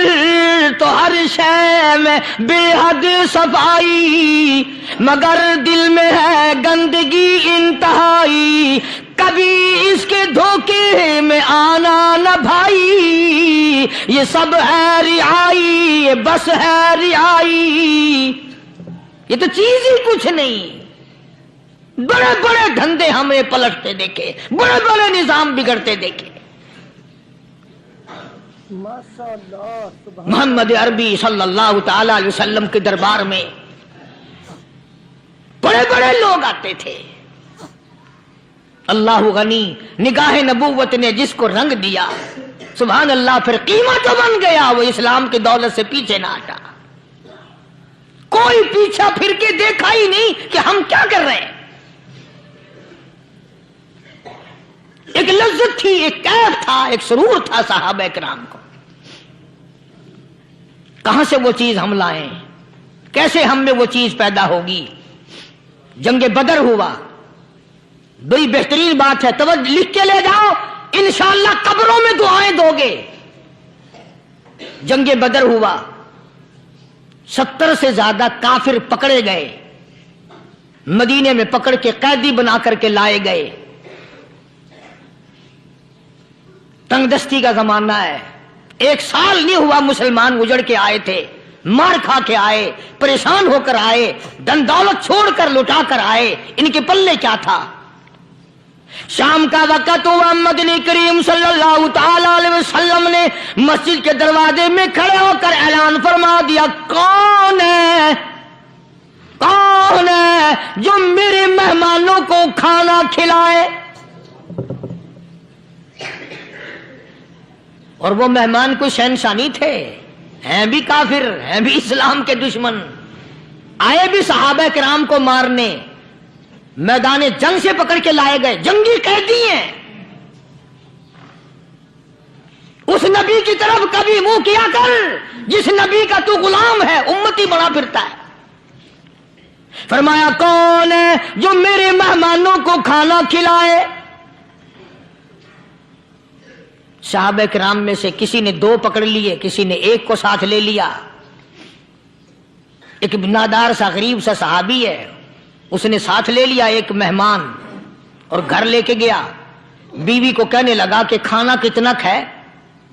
تو ہر شے میں بے حد صفائی, مگر دل میں ہے گندگی انتہائی, کبھی اس کے دھوکے میں آنا نہ بھائی, یہ سب ہے رعائی, یہ بس ہے رعائی. یہ تو چیز ہی کچھ نہیں. بڑے بڑے دھندے ہمیں پلٹتے دیکھے, بڑے بڑے نظام بگڑتے دیکھے. محمد عربی صلی اللہ تعالی علیہ وسلم کے دربار میں بڑے بڑے لوگ آتے تھے. اللہ غنی, نگاہ نبوت نے جس کو رنگ دیا سبحان اللہ, پھر قیمت جو بن گیا وہ اسلام کی دولت سے پیچھے نہ ہٹا. کوئی پیچھا پھر کے دیکھا ہی نہیں کہ ہم کیا کر رہے ہیں. ایک لذت تھی, ایک کیف تھا, ایک سرور تھا صحابہ کرام کو. کہاں سے وہ چیز ہم لائیں, کیسے ہم میں وہ چیز پیدا ہوگی. جنگ بدر ہوا, بڑی بہترین بات ہے, توجہ لکھ کے لے جاؤ, انشاءاللہ قبروں میں دعائیں دو گے. جنگ بدر ہوا، 70 سے زیادہ کافر پکڑے گئے، مدینے میں پکڑ کے قیدی بنا کر کے لائے گئے۔ تنگ دستی کا زمانہ ہے، 1 سال نہیں ہوا مسلمان اجڑ کے آئے تھے، مار کھا کے آئے، پریشان ہو کر آئے، دن دولت چھوڑ کر لٹا کر آئے، ان کے پلے کیا تھا؟ شام کا وقت ہوا، مدنی کریم صلی اللہ تعالی علیہ وسلم نے مسجد کے دروازے میں کھڑے ہو کر اعلان فرما دیا، کون ہے جو میرے مہمانوں کو کھانا کھلائے؟ اور وہ مہمان کوئی شہنشاہ نہیں تھے، ہیں بھی کافر، ہیں بھی اسلام کے دشمن، آئے بھی صحابہ کرام کو مارنے، میدان جنگ سے پکڑ کے لائے گئے، جنگی قیدی ہیں۔ اس نبی کی طرف کبھی منہ کیا کر جس نبی کا تو غلام ہے، امتی بنا پھرتا ہے۔ فرمایا کون ہے جو میرے مہمانوں کو کھانا کھلائے؟ صحابہ کرام میں سے کسی نے 2 پکڑ لیے، کسی نے 1 کو ساتھ لے لیا۔ ایک بنادار سا غریب سا صحابی ہے، اس نے ساتھ لے لیا ایک مہمان اور گھر لے کے گیا، بیوی کو کہنے لگا کہ کھانا کتنا ہے؟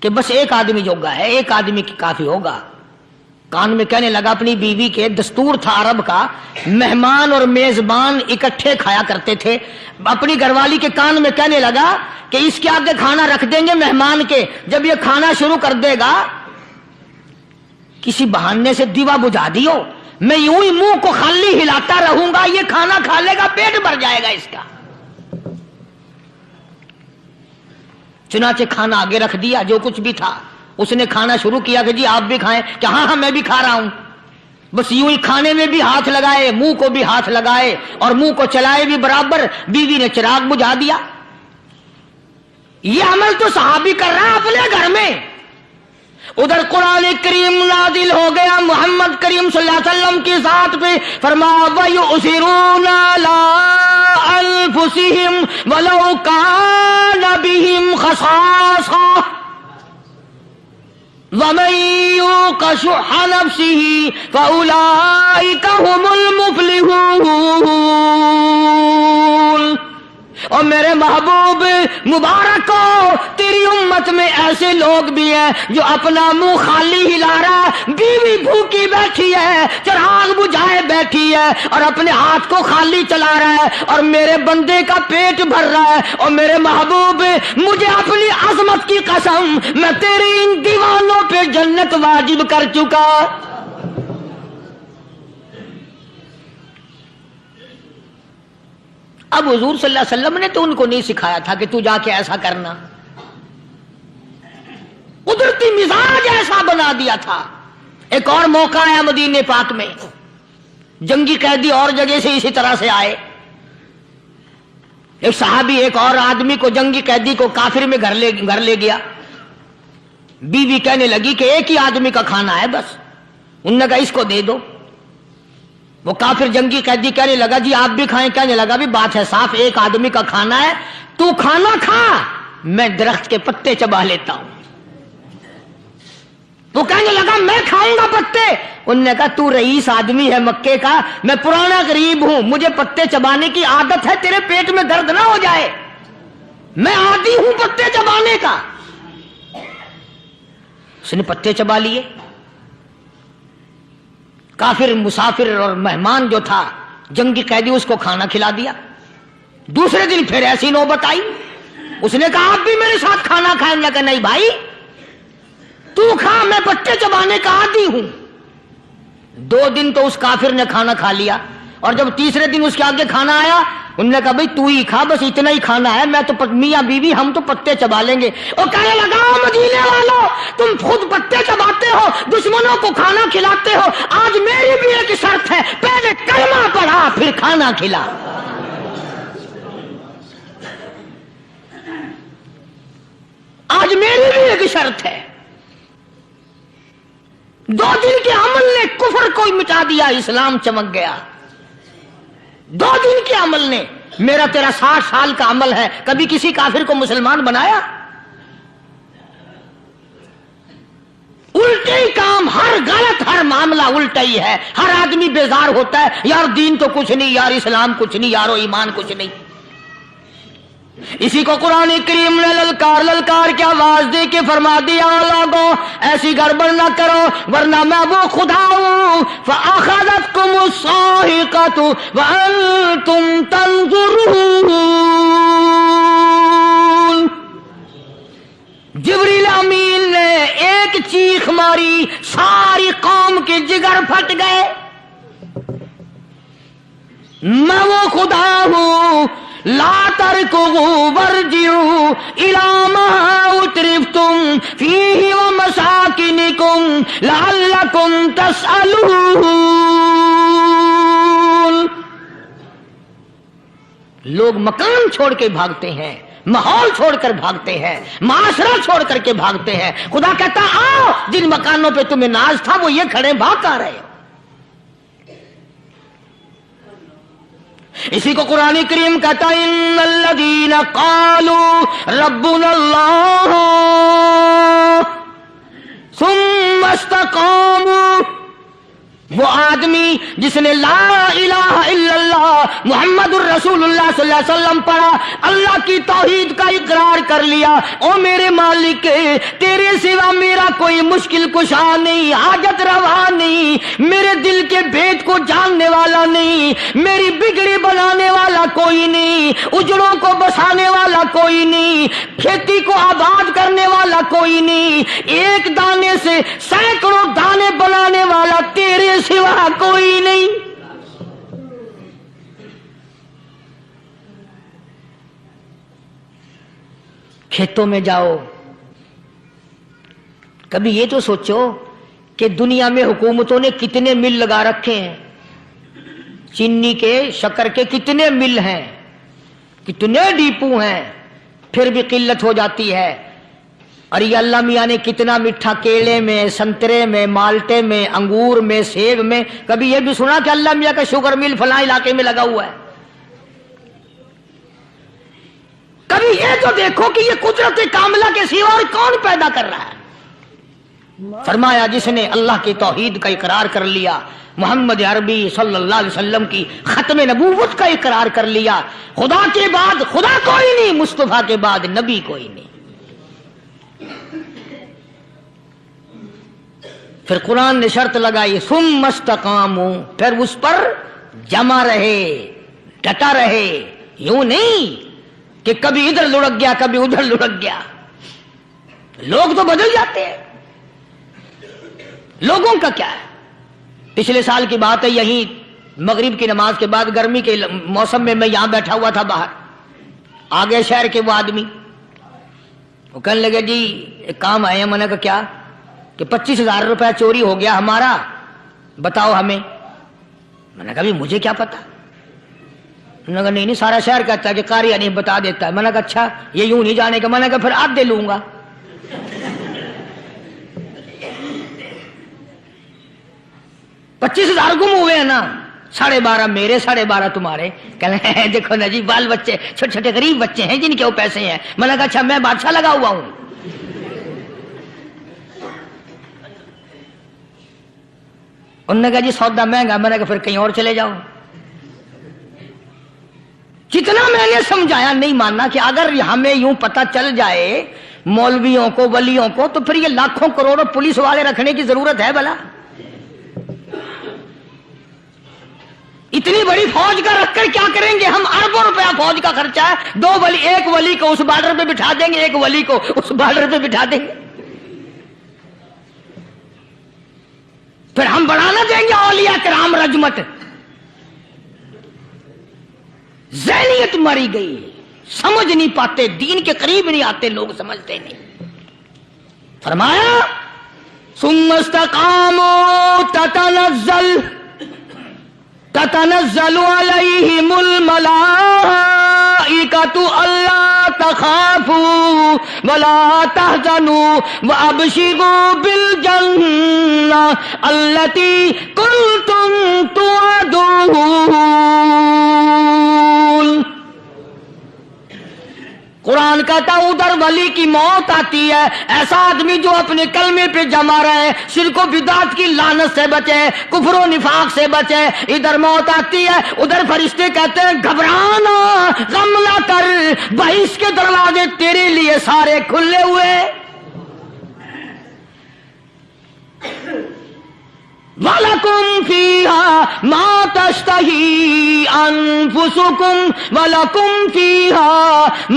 کہ بس 1 آدمی جوگا ہے، 1 آدمی کی کافی ہوگا۔ کان میں کہنے لگا اپنی بیوی کے، دستور تھا عرب کا، مہمان اور میزبان اکٹھے کھایا کرتے تھے، اپنی گھر والی کے کان میں کہنے لگا کہ اس کے آگے کھانا رکھ دیں گے مہمان کے، جب یہ کھانا شروع کر دے گا کسی بہانے سے دیوا بجھا دیو، میں یوں ہی منہ کو خالی ہلاتا رہوں گا، یہ کھانا کھا لے گا، پیٹ بھر جائے گا اس کا۔ چنانچہ کھانا آگے رکھ دیا، جو کچھ بھی تھا، اس نے کھانا شروع کیا کہ جی آپ بھی کھائیں، کہ ہاں میں بھی کھا رہا ہوں۔ بس یوں ہی کھانے میں بھی ہاتھ لگائے، منہ کو بھی ہاتھ لگائے اور منہ کو چلائے بھی برابر، بیوی نے چراغ بجھا دیا۔ یہ عمل تو صحابی کر رہا ہے اپنے گھر میں، ادھر قرآن کریم نازل ہو گیا محمد کریم صلی اللہ علیہ وسلم کی ذات پہ، فرمایا وَيُؤْثِرُونَ عَلَىٰ أَنفُسِهِمْ وَلَوْ كَانَ بِهِمْ خَصَاصَةٌ وَمَن يُوقَ شُحَّ نَفْسِهِ فَأُولَٰئِكَ هُمُ الْمُفْلِحُونَ۔ اور میرے محبوب مبارک ہو، تیری امت میں ایسے لوگ بھی ہیں جو اپنا منہ خالی ہلا رہا ہے، بیوی بھوکی بیٹھی ہے، چراغ بجھائے بیٹھی ہے اور اپنے ہاتھ کو خالی چلا رہا ہے، اور میرے بندے کا پیٹ بھر رہا ہے۔ اور میرے محبوب مجھے اپنی عظمت کی قسم، میں تیرے ان دیوانوں پہ جنت واجب کر چکا۔ اب حضور صلی اللہ علیہ وسلم نے تو ان کو نہیں سکھایا تھا کہ تو جا کے ایسا کرنا، قدرتی مزاج ایسا بنا دیا تھا۔ ایک اور موقع آیا مدینے پاک میں، جنگی قیدی اور جگہ سے اسی طرح سے آئے، ایک صحابی ایک اور آدمی کو، جنگی قیدی کو کافر میں گھر لے گیا۔ بیوی کہنے لگی کہ 1 ہی آدمی کا کھانا ہے بس، انہوں نے کہا اس کو دے دو۔ وہ کافر جنگی قیدی کہنے لگا جی آپ بھی کھائیں، کہنے لگا بھی بات ہے صاف، 1 آدمی کا کھانا ہے، تو کھانا کھا، میں درخت کے پتے چبا لیتا ہوں۔ وہ کہنے لگا میں کھاؤں گا پتے، انہوں نے کہا تو رئیس آدمی ہے مکے کا، میں پرانا غریب ہوں، مجھے پتے چبانے کی عادت ہے، تیرے پیٹ میں درد نہ ہو جائے، میں عادی ہوں پتے چبانے کا۔ اس نے پتے چبا لیے۔ کافر مسافر اور مہمان جو تھا جنگی قیدی، اس کو کھانا کھلا دیا۔ دوسرے دن پھر ایسی نوبت آئی، اس نے کہا آپ بھی میرے ساتھ کھانا کھائیں گے؟ کہ نہیں بھائی تو کھا، میں پتے چبانے کا عادی ہوں۔ 2 دن تو اس کافر نے کھانا کھا لیا، اور جب تیسرے دن اس کے آگے کھانا آیا، انہوں نے کہا بھائی تو ہی کھا، بس اتنا ہی کھانا ہے، میں تو میاں بیوی ہم تو پتے چبا لیں گے۔ اور کہنے لگا مدینے والوں، تم خود پتے چباتے ہو، دشمنوں کو کھانا کھلاتے ہو، آج میری بھی ایک شرط ہے، پہلے کلمہ پڑھا پھر کھانا کھلا۔ آج میری بھی ایک شرط ہے۔ 2 دن کے عمل نے کفر کو مٹا دیا، اسلام چمک گیا۔ 2 دن کے عمل نے، میرا تیرا 60 سال کا عمل ہے، کبھی کسی کافر کو مسلمان بنایا؟ الٹے ہی کام، ہر غلط، ہر معاملہ الٹا ہی ہے. ہر آدمی بیزار ہوتا ہے، یار دین تو کچھ نہیں، یار اسلام کچھ نہیں، یارو ایمان کچھ نہیں. اسی کو قرآن کریم نے للکار کے آواز دے کے فرما دیا، لوگوں ایسی گڑبڑ نہ کرو ورنہ میں وہ خدا ہوں. فَأَخَذَتْكُمُ الصَّاعِقَةُ وَأَنْتُمْ تَنْظُرُونَ. جبریل امین نے ایک چیخ ماری، ساری قوم کے جگر پھٹ گئے. میں وہ خدا ہوں، لا ترکضوا وارجعوا إلى ما أترفتم فيه ومساكنكم لعلكم تسألون. لوگ مکان چھوڑ کے بھاگتے ہیں، ماحول چھوڑ کر بھاگتے ہیں، معاشرہ چھوڑ کر کے بھاگتے ہیں. خدا کہتا آؤ جن مکانوں پہ تمہیں ناز تھا وہ یہ کھڑے بھاگ کر رہے ہو. اسی کو قرآن کریم کہتا ہے ان الذین قالوا ربنا اللہ ثم استقاموا. وہ آدمی جس نے لا الہ الا اللہ محمد الرسول اللہ صلی اللہ علیہ وسلم پڑھا، اللہ کی توحید کا اقرار کر لیا، او میرے مالک تیرے سوا میرا کوئی مشکل کشا نہیں، حاجت روا نہیں، میرے دل کے بھید کو جاننے والا نہیں، میری بگڑی بنانے والا کوئی نہیں، اجڑوں کو بسانے والا کوئی نہیں، کھیتی کو آباد کرنے والا کوئی نہیں، ایک دانے سے سینکڑوں دانے بنانے والا تیرے سوا کوئی نہیں. کھیتوں میں جاؤ، کبھی یہ تو سوچو کہ دنیا میں حکومتوں نے کتنے مل لگا رکھے ہیں، چینی کے، شکر کے کتنے مل ہیں، کتنے ڈیپو ہیں، پھر بھی قلت ہو جاتی ہے. اور یہ اللہ میاں نے کتنا میٹھا کیلے میں، سنترے میں، مالٹے میں، انگور میں، سیب میں. کبھی یہ بھی سنا کہ اللہ میاں کا شوگر مل فلاں علاقے میں لگا ہوا ہے؟ کبھی یہ تو دیکھو کہ یہ قدرت کاملہ کے سوا اور کون پیدا کر رہا ہے. فرمایا جس نے اللہ کی توحید کا اقرار کر لیا، محمد عربی صلی اللہ علیہ وسلم کی ختم نبوت کا اقرار کر لیا، خدا کے بعد خدا کوئی نہیں، مصطفیٰ کے بعد نبی کوئی نہیں. پھر قرآن نے شرط لگائی ثم استقاموا، پھر اس پر جمع رہے، ڈٹا رہے. یوں نہیں کہ کبھی ادھر لڑک گیا کبھی ادھر لڑک گیا. لوگ تو بدل جاتے ہیں، لوگوں کا کیا ہے. پچھلے سال کی بات ہے، یہیں مغرب کی نماز کے بعد گرمی کے موسم میں میں یہاں بیٹھا ہوا تھا باہر، آگے شہر کے وہ آدمی، وہ کہنے لگے جی ایک کام آئے ہیں. میں نے کہا کیا؟ کہ 25,000 روپے چوری ہو گیا ہمارا، بتاؤ ہمیں. میں نے کہا بھی مجھے کیا پتا. انہوں نے کہا نہیں سارا شہر کہتا ہے کہ قاری نہیں بتا دیتا ہے. میں نے کہا اچھا یہ یوں نہیں جانے کا. میں نے کہا پھر آدھے لوں گا. 25,000 گم ہوئے ہیں نا، 12.5 میرے 12.5 تمہارے. کہنے دیکھو نا جی بال بچے چھوٹے چھوٹے غریب بچے ہیں جن کے وہ پیسے ہیں. میں نے کہا اچھا میں بادشاہ لگا ہوا ہوں. انہوں نے کہا جی سودا مہنگا. میں نے کہا پھر کہیں اور چلے جاؤ. جتنا میں نے سمجھایا نہیں ماننا کہ اگر ہمیں یوں پتہ چل جائے مولویوں کو ولیوں کو تو پھر یہ لاکھوں کروڑوں پولیس والے رکھنے کی ضرورت ہے بھلا؟ اتنی بڑی فوج کا رکھ کر کیا کریں گے ہم؟ اربوں روپیہ فوج کا خرچہ ہے. 2 ولی، ایک ولی کو اس بارڈر پہ بٹھا دیں گے، ایک ولی کو اس بارڈر پہ بٹھا دیں گے. پھر ہم بڑھانا دیں گے اولیاء کرام رجمت. ذہنیت مری گئی، سمجھ نہیں پاتے، دین کے قریب نہیں آتے لوگ، سمجھتے نہیں. فرمایا ثم استقاموا تتنزل علیہم الملائکۃ الا تخافوا ولا تحزنوا وابشروا بالجنہ التی کنتم توعدون. قرآن کہتا ہے ادھر ولی کی موت آتی ہے، ایسا آدمی جو اپنے کلمے پہ جمع رہے، شرک و بدعت کی لعنت سے بچے، کفر و نفاق سے بچے، ادھر موت آتی ہے، ادھر فرشتے کہتے ہیں گھبرانا، غم نہ کر، بہشت کے دروازے تیرے لیے سارے کھلے ہوئے۔ وَلَكُمْ فِيهَا مَا تَشْتَهِي أَنفُسُكُمْ وَلَكُمْ فِيهَا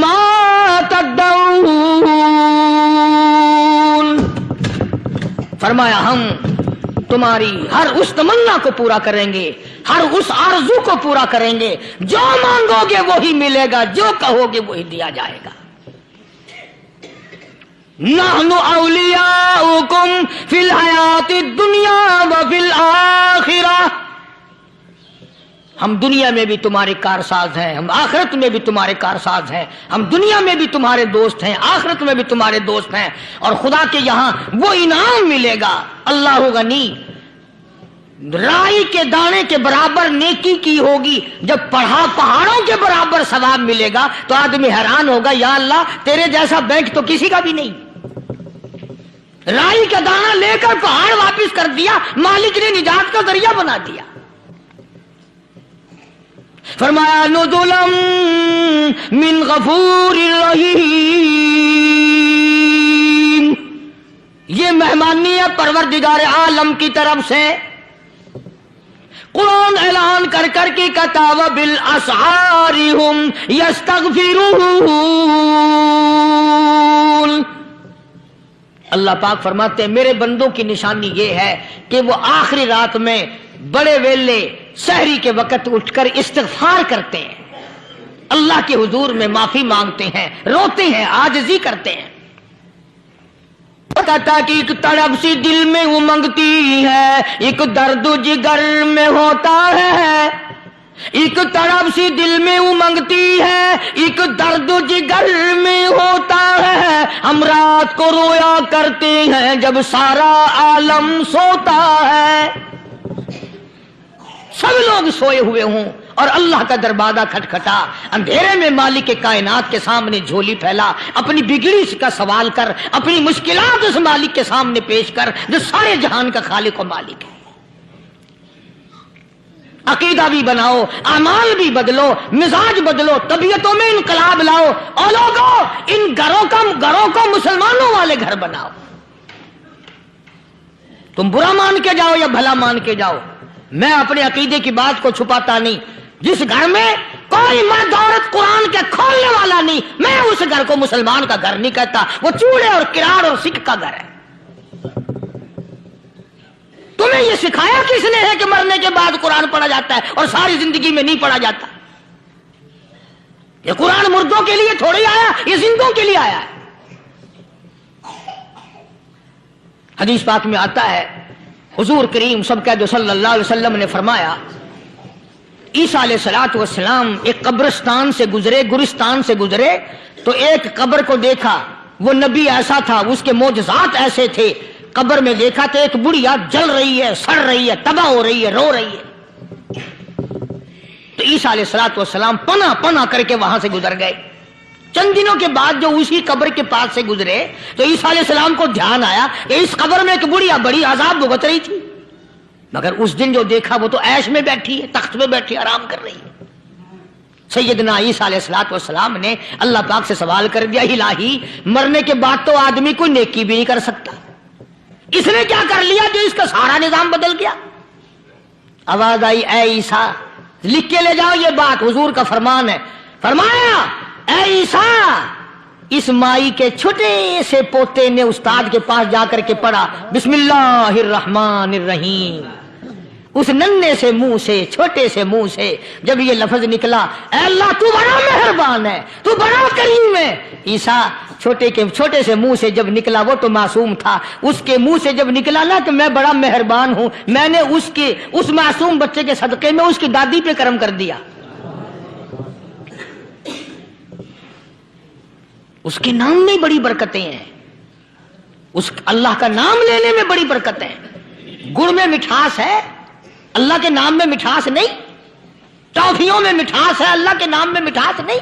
مَا تَدَّعُونَ۔ فرمایا ہم تمہاری ہر اس تمنا کو پورا کریں گے، ہر اس آرزو کو پورا کریں گے، جو مانگو گے وہی ملے گا، جو کہو گے وہی دیا جائے گا۔ نحن اولیاؤکم فی الحیات الدنیا وفی الآخرہ، ہم دنیا میں بھی تمہارے کارساز ہیں، ہم آخرت میں بھی تمہارے کارساز ہیں، ہم دنیا میں بھی تمہارے دوست ہیں، آخرت میں بھی تمہارے دوست ہیں، اور خدا کے یہاں وہ انعام ملے گا۔ اللہ غنی، رائی کے دانے کے برابر نیکی کی ہوگی، جب پہاڑوں کے برابر ثواب ملے گا تو آدمی حیران ہوگا، یا اللہ تیرے جیسا بینک تو کسی کا بھی نہیں۔ رائی کا دانہ لے کر پہاڑ واپس کر دیا، مالک نے نجات کا ذریعہ بنا دیا۔ فرمایا نزلا من غفور رحیم، یہ مہمانی ہے پروردگار عالم کی طرف سے۔ قرآن اعلان کر کر کے کہتا وبالاسحار ہم یستغفرون، اللہ پاک فرماتے ہیں میرے بندوں کی نشانی یہ ہے کہ وہ آخری رات میں بڑے ویلے سحری کے وقت اٹھ کر استغفار کرتے ہیں، اللہ کے حضور میں معافی مانگتے ہیں، روتے ہیں، عاجزی کرتے ہیں۔ کہتا کہ ایک تڑپ سی دل میں امنگتی ہے، ایک درد جگر میں ہوتا ہے، ایک تڑپ سی دل میں امنگتی ہے، ایک درد جگر میں ہوتا ہے، ہم رات کو رویا کرتے ہیں جب سارا عالم سوتا ہے۔ سب لوگ سوئے ہوئے ہوں اور اللہ کا دروازہ کھٹکھٹا، اندھیرے میں مالک کائنات کے سامنے جھولی پھیلا، اپنی بگڑی کا سوال کر، اپنی مشکلات اس مالک کے سامنے پیش کر جو سارے جہان کا خالق و مالک ہے۔ عقیدہ بھی بناؤ، اعمال بھی بدلو، مزاج بدلو، طبیعتوں میں انقلاب لاؤ، اور لوگوں ان گھروں کو مسلمانوں والے گھر بناؤ۔ تم برا مان کے جاؤ یا بھلا مان کے جاؤ، میں اپنے عقیدے کی بات کو چھپاتا نہیں۔ جس گھر میں کوئی مرد عورت قرآن کے کھولنے والا نہیں، میں اس گھر کو مسلمان کا گھر نہیں کہتا، وہ چوڑے اور کراڑ اور سکھ کا گھر ہے۔ تمہیں یہ سکھایا کس نے ہے کہ مرنے کے بعد قرآن پڑھا جاتا ہے اور ساری زندگی میں نہیں پڑھا جاتا؟ یہ قرآن مردوں کے لیے تھوڑی آیا، یہ زندوں کے لیے آیا ہے۔ حدیث پاک میں آتا ہے، حضور کریم سب کا جو صلی اللہ علیہ وسلم نے فرمایا، عیسیٰ علیہ السلام ایک قبرستان سے گزرے، گورستان سے گزرے تو ایک قبر کو دیکھا، وہ نبی ایسا تھا، اس کے معجزات ایسے تھے۔ قبر میں دیکھا تو ایک بڑھیا جل رہی ہے، سڑ رہی ہے، تباہ ہو رہی ہے، رو رہی ہے۔ تو عیسیٰ علیہ السلام پناہ کر کے وہاں سے گزر گئے۔ چند دنوں کے بعد جو اسی قبر کے پاس سے گزرے تو عیسیٰ علیہ السلام کو دھیان آیا کہ اس قبر میں ایک بڑھیا بڑی عذاب بھگت رہی تھی، مگر اس دن جو دیکھا وہ تو عیش میں بیٹھی ہے، تخت میں بیٹھی آرام کر رہی ہے۔ سیدنا عیسیٰ علیہ السلام نے اللہ پاک سے سوال کر دیا، الہی مرنے کے بعد تو آدمی کوئی نیکی بھی نہیں کر سکتا، اس نے کیا کر لیا جو اس کا سارا نظام بدل گیا؟ آواز آئی، اے عیسیٰ لکھ کے لے جاؤ، یہ بات حضور کا فرمان ہے۔ فرمایا، اے عیسیٰ، اس مائی کے چھوٹے سے پوتے نے استاد کے پاس جا کر کے پڑھا بسم اللہ الرحمن الرحیم، اس ننھے سے منہ سے، چھوٹے سے منہ سے جب یہ لفظ نکلا، اے اللہ تو بڑا مہربان ہے، تو بڑا کریم ہے۔ عیسیٰ چھوٹے سے منہ سے جب نکلا، وہ تو معصوم تھا، اس کے منہ سے جب نکلا نا کہ میں بڑا مہربان ہوں، میں نے اس معصوم بچے کے صدقے میں اس کی دادی پہ کرم کر دیا۔ اس کے نام میں بڑی برکتیں ہیں، اس اللہ کا نام لینے میں بڑی برکتیں ہیں۔ گڑ میں مٹھاس ہے، اللہ کے نام میں مٹھاس نہیں۔ ٹافیوں میں مٹھاس ہے، اللہ کے نام میں مٹھاس نہیں۔